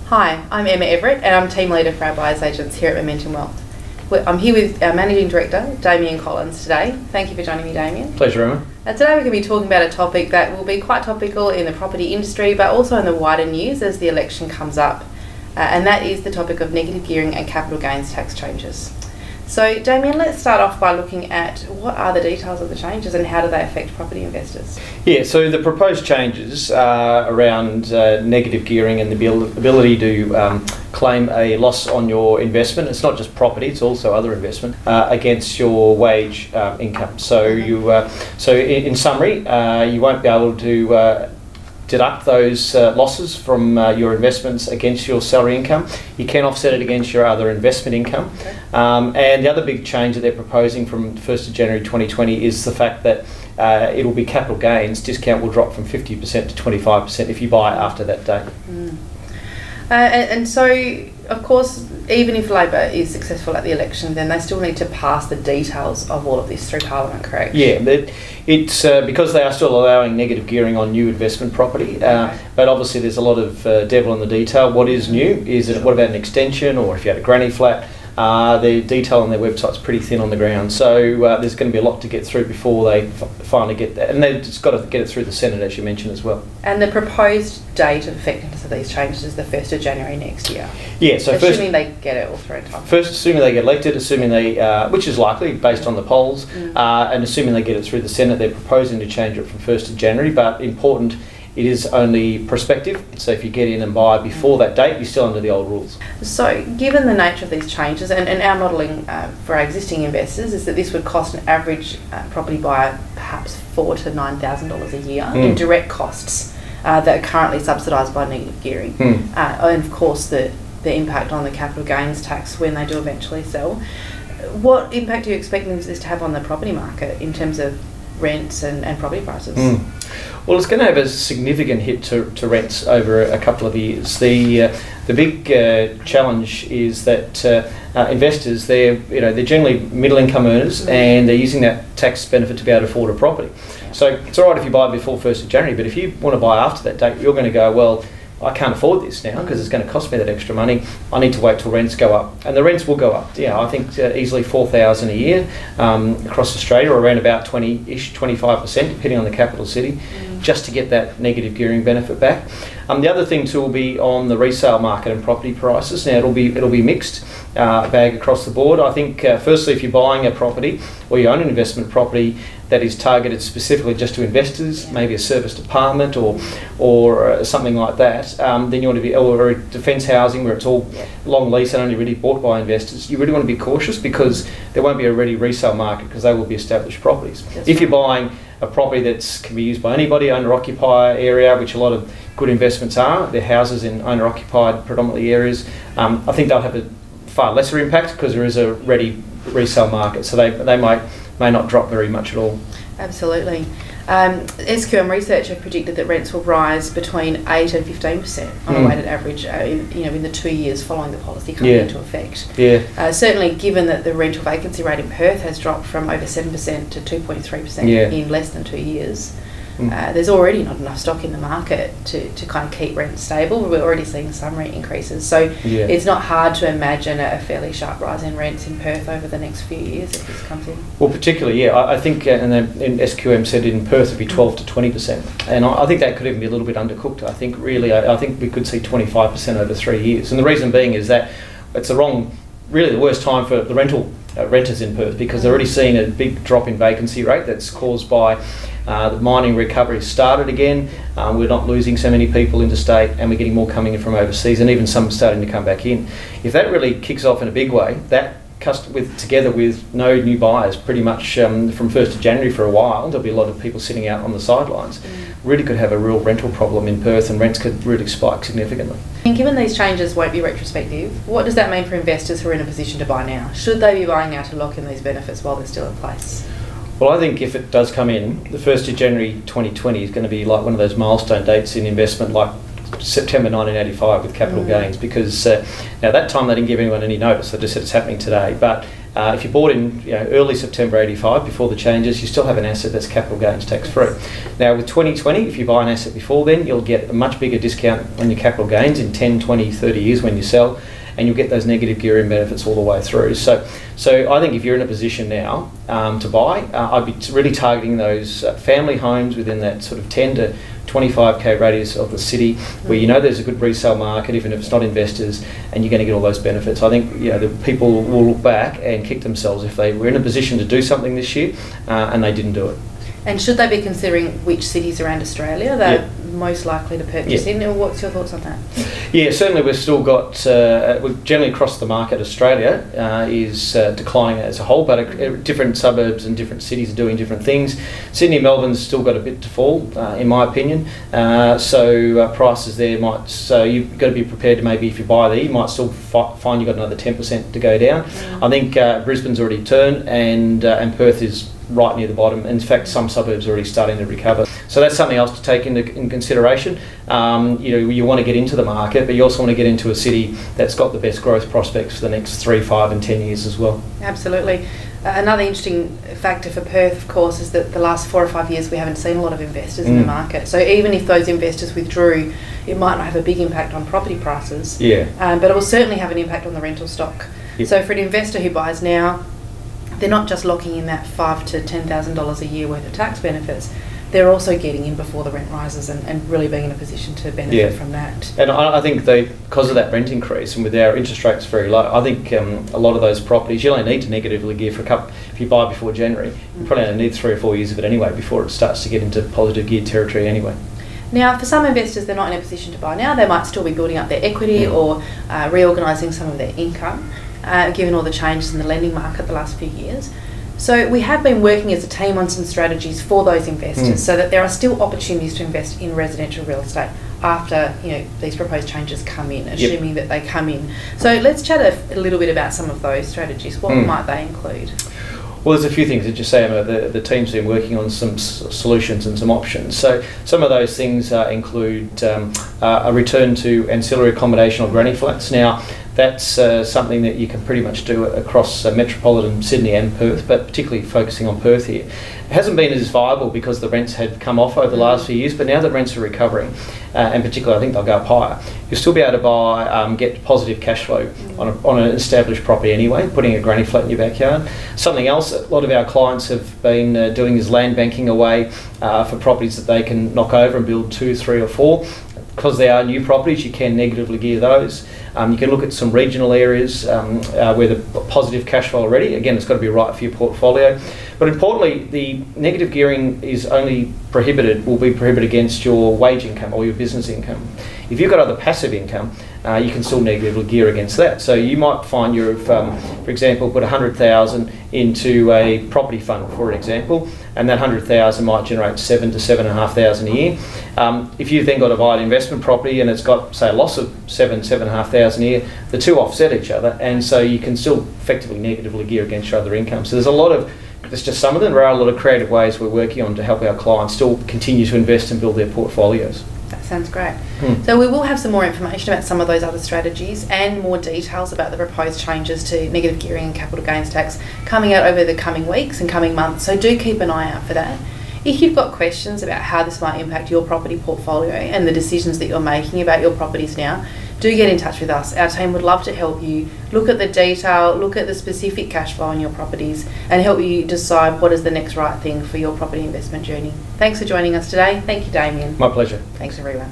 Hi, I'm Emma Everett and I'm Team Leader for our Buyers Agents here at Momentum Wealth. I'm here with our Managing Director, Damian Collins, today. Thank you for joining me, Damian. Pleasure, Emma. Today we're going to be talking about a topic that will be quite topical in the property industry, but also in the wider news as the election comes up. And that is the topic of negative gearing and capital gains tax changes. So, Damian, let's start off by looking at what are the details of the changes and how do they affect property investors? Yeah, so the proposed changes are around negative gearing and the ability to claim a loss on your investment. It's not just property; it's also other investment against your wage income. So in summary, you won't be able to deduct those losses from your investments against your salary income. You can offset it against your other investment income. Okay. And the other big change that they're proposing from 1st of January 2020 is the fact that it'll be capital gains. Discount will drop from 50% to 25% if you buy after that date. And so, of course, even if Labor is successful at the election, then they still need to pass the details of all of this through Parliament, correct? Yeah, it's because they are still allowing negative gearing on new investment property, but obviously there's a lot of devil in the detail. What is new? What about an extension, or if you had a granny flat? The detail on their website's pretty thin on the ground, so there's going to be a lot to get through before they finally get that, and they've just got to get it through the Senate, as you mentioned as well. And the proposed date of effectiveness of these changes is the 1st of January next year. Yeah, so assuming they get it all through in time. First, assuming they get elected, assuming they, which is likely based on the polls, and assuming they get it through the Senate, they're proposing to change it from 1st of January. But important, it is only prospective, so if you get in and buy before that date, you're still under the old rules. So, given the nature of these changes, and our modelling for our existing investors is that this would cost an average property buyer perhaps $4,000 to $9,000 a year in direct costs that are currently subsidised by negative gearing. And of course the impact on the capital gains tax when they do eventually sell. What impact are you expecting this to have on the property market in terms of rents and property prices? Well, it's going to have a significant hit to rents over a couple of years. The big challenge is that investors, they're generally middle income earners, and they're using that tax benefit to be able to afford a property. So it's all right if you buy before 1st of January, but if you want to buy after that date, you're going to go, well, I can't afford this now because it's going to cost me that extra money. I need to wait till rents go up, and the rents will go up. Yeah, I think easily $4,000 a year across Australia, or around about 20-ish, 25%, depending on the capital city, just to get that negative gearing benefit back. The other thing too will be on the resale market and property prices. Now it'll be mixed bag across the board. I think firstly, if you're buying a property or you own an investment property that is targeted specifically just to investors, maybe a serviced apartment or something like that, then you want to be, or defence housing where it's all long lease and only really bought by investors. You really want to be cautious because there won't be a ready resale market because they will be established properties. If you're buying a property that can be used by anybody, owner-occupier area, which a lot of good investments are, they're houses in owner-occupied predominantly areas, I think they'll have a far lesser impact because there is a ready resale market, so they may not drop very much at all. Absolutely. SQM research have predicted that rents will rise between 8 and 15% on a weighted average in the 2 years following the policy coming into effect. Certainly given that the rental vacancy rate in Perth has dropped from over 7% to 2.3% in less than 2 years. There's already not enough stock in the market to kind of keep rents stable. We're already seeing some rent increases, so it's not hard to imagine a fairly sharp rise in rents in Perth over the next few years if this comes in. Well, particularly, I think, and then SQM said in Perth it'd be 12 to 20%, and I think that could even be a little bit undercooked. I think I think we could see 25% over 3 years, and the reason being is that it's the worst time for the renters in Perth because they're already seeing a big drop in vacancy rate that's caused by the mining recovery started again. We're not losing so many people interstate, and we're getting more coming in from overseas, and even some starting to come back in. If that really kicks off in a big way, that together with no new buyers pretty much from 1st of January for a while, there'll be a lot of people sitting out on the sidelines, really could have a real rental problem in Perth, and rents could really spike significantly. And given these changes won't be retrospective, what does that mean for investors who are in a position to buy now? Should they be buying now to lock in these benefits while they're still in place? Well, I think if it does come in, the 1st of January 2020 is going to be like one of those milestone dates in investment, like September 1985 with capital gains, because now that time they didn't give anyone any notice. They just said it's happening today. But If you bought in early September 85, before the changes, you still have an asset that's capital gains tax free. Now with 2020, if you buy an asset before then, you'll get a much bigger discount on your capital gains in 10, 20, 30 years when you sell, and you'll get those negative gearing benefits all the way through. So I think if you're in a position now to buy, I'd be really targeting those family homes within that sort of 10 to 25k radius of the city, where there's a good resale market, even if it's not investors, and you're going to get all those benefits. I think the people will look back and kick themselves if they were in a position to do something this year and they didn't do it. And should they be considering which cities around Australia they're most likely to purchase in? Or what's your thoughts on that? Yeah, certainly we've still got, we've generally across the market, Australia is declining as a whole, but different suburbs and different cities are doing different things. Sydney, Melbourne's still got a bit to fall, in my opinion. So prices there so you've got to be prepared to maybe, if you buy there, you might still find you've got another 10% to go down. I think Brisbane's already turned, and Perth is right near the bottom. In fact, some suburbs are already starting to recover. So that's something else to take into consideration. You want to get into the market, but you also want to get into a city that's got the best growth prospects for the next 3, 5 and 10 years as well. Absolutely. Another interesting factor for Perth, of course, is that the last 4 or 5 years we haven't seen a lot of investors in the market. So even if those investors withdrew, it might not have a big impact on property prices, but it will certainly have an impact on the rental stock. So for an investor who buys now, they're not just locking in that $5,000 to $10,000 a year worth of tax benefits, they're also getting in before the rent rises and really being in a position to benefit from that. And I think because of that rent increase and with our interest rates very low, I think a lot of those properties, you only need to negatively gear for if you buy before January, you probably only need 3 or 4 years of it anyway before it starts to get into positive geared territory anyway. Now, for some investors, they're not in a position to buy now. They might still be building up their equity or reorganising some of their income, given all the changes in the lending market the last few years. So we have been working as a team on some strategies for those investors so that there are still opportunities to invest in residential real estate after these proposed changes come in, assuming that they come in. So let's chat a little bit about some of those strategies. What might they include? Well, there's a few things that you say, Emma. The team's been working on some solutions and some options. So some of those things include a return to ancillary accommodation or granny flats. Now, that's something that you can pretty much do across metropolitan Sydney and Perth, but particularly focusing on Perth here. It hasn't been as viable because the rents had come off over the last few years, but now that rents are recovering, and particularly I think they'll go up higher, you'll still be able to get positive cash flow on an established property anyway, putting a granny flat in your backyard. Something else a lot of our clients have been doing is land banking away for properties that they can knock over and build 2, 3 or 4. Because they are new properties, you can negatively gear those. You can look at some regional areas where the positive cash flow already. Again, it's got to be right for your portfolio. But importantly, the negative gearing will be prohibited against your wage income or your business income. If you've got other passive income, you can still negatively gear against that. So you might find you've, for example, put 100,000 into a property fund, for example, and that 100,000 might generate 7,000 to 7,500 a year. If you've then got to buy an investment property and it's got, say, a loss of 7,500 a year, the two offset each other, and so you can still effectively negatively gear against your other income. So there's just some of them. There are a lot of creative ways we're working on to help our clients still continue to invest and build their portfolios. That sounds great. So we will have some more information about some of those other strategies and more details about the proposed changes to negative gearing and capital gains tax coming out over the coming weeks and coming months. So do keep an eye out for that. If you've got questions about how this might impact your property portfolio and the decisions that you're making about your properties now, do get in touch with us. Our team would love to help you look at the detail, look at the specific cash flow on your properties and help you decide what is the next right thing for your property investment journey. Thanks for joining us today. Thank you, Damian. My pleasure. Thanks, everyone.